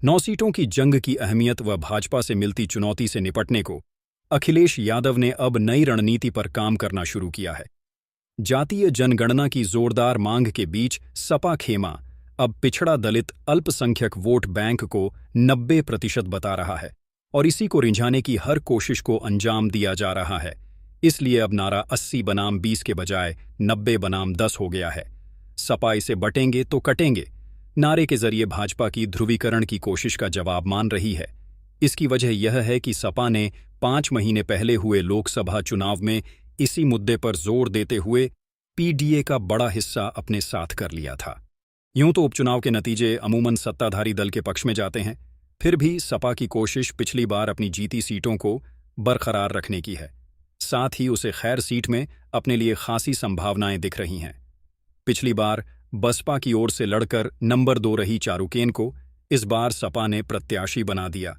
9 सीटों की जंग की अहमियत व भाजपा से मिलती चुनौती से निपटने को अखिलेश यादव ने अब नई रणनीति पर काम करना शुरू किया है। जातीय जनगणना की जोरदार मांग के बीच सपा खेमा अब पिछड़ा दलित अल्पसंख्यक वोट बैंक को 90% बता रहा है और इसी को रिझाने की हर कोशिश को अंजाम दिया जा रहा है। इसलिए अब नारा 80 बनाम 20 के बजाय 90 बनाम 10 हो गया है। सपा इसे बटेंगे तो कटेंगे नारे के जरिए भाजपा की ध्रुवीकरण की कोशिश का जवाब मान रही है। इसकी वजह यह है कि सपा ने 5 महीने पहले हुए लोकसभा चुनाव में इसी मुद्दे पर जोर देते हुए पीडीए का बड़ा हिस्सा अपने साथ कर लिया था। यूं तो उपचुनाव के नतीजे अमूमन सत्ताधारी दल के पक्ष में जाते हैं, फिर भी सपा की कोशिश पिछली बार अपनी जीती सीटों को बरकरार रखने की है। साथ ही उसे खैर सीट में अपने लिए खासी संभावनाएं दिख रही हैं। पिछली बार बसपा की ओर से लड़कर नंबर 2 रही चारुकेन को इस बार सपा ने प्रत्याशी बना दिया।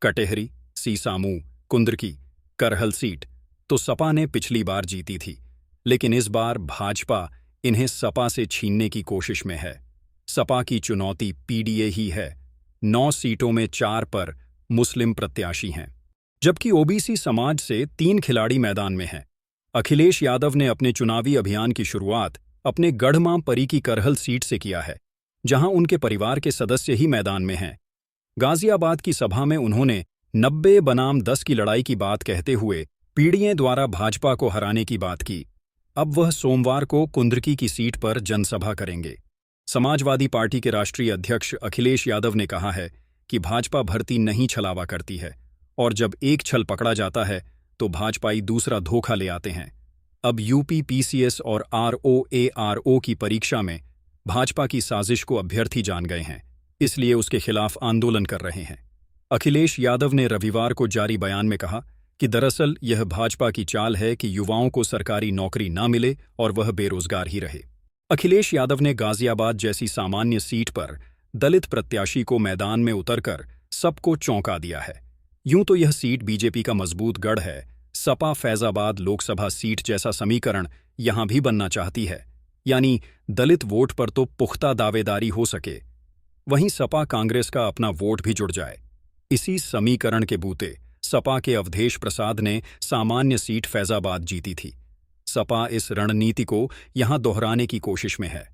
कटेहरी, सीसामू, कुंदरकी, करहल सीट तो सपा ने पिछली बार जीती थी, लेकिन इस बार भाजपा इन्हें सपा से छीनने की कोशिश में है। सपा की चुनौती पीडीए ही है। 9 सीटों में 4 पर मुस्लिम प्रत्याशी हैं, जबकि ओबीसी समाज से 3 खिलाड़ी मैदान में हैं। अखिलेश यादव ने अपने चुनावी अभियान की शुरुआत अपने गढ़मां परी की करहल सीट से किया है, जहां उनके परिवार के सदस्य ही मैदान में हैं। गाजियाबाद की सभा में उन्होंने 90 बनाम 10 की लड़ाई की बात कहते हुए पीडीए द्वारा भाजपा को हराने की बात की। अब वह सोमवार को कुंदरकी की सीट पर जनसभा करेंगे। समाजवादी पार्टी के राष्ट्रीय अध्यक्ष अखिलेश यादव ने कहा है कि भाजपा भर्ती नहीं छलावा करती है और जब एक छल पकड़ा जाता है तो भाजपाई दूसरा धोखा ले आते हैं। अब यूपी पीसीएस और आरओएआरओ की परीक्षा में भाजपा की साजिश को अभ्यर्थी जान गए हैं, इसलिए उसके खिलाफ आंदोलन कर रहे हैं। अखिलेश यादव ने रविवार को जारी बयान में कहा कि दरअसल यह भाजपा की चाल है कि युवाओं को सरकारी नौकरी ना मिले और वह बेरोजगार ही रहे। अखिलेश यादव ने गाजियाबाद जैसी सामान्य सीट पर दलित प्रत्याशी को मैदान में उतरकर सबको चौंका दिया है। यूं तो यह सीट बीजेपी का मजबूत गढ़ है। सपा फैजाबाद लोकसभा सीट जैसा समीकरण यहां भी बनना चाहती है, यानी दलित वोट पर तो पुख्ता दावेदारी हो सके, वहीं सपा कांग्रेस का अपना वोट भी जुड़ जाए। इसी समीकरण के बूते सपा के अवधेश प्रसाद ने सामान्य सीट फैजाबाद जीती थी। सपा इस रणनीति को यहां दोहराने की कोशिश में है।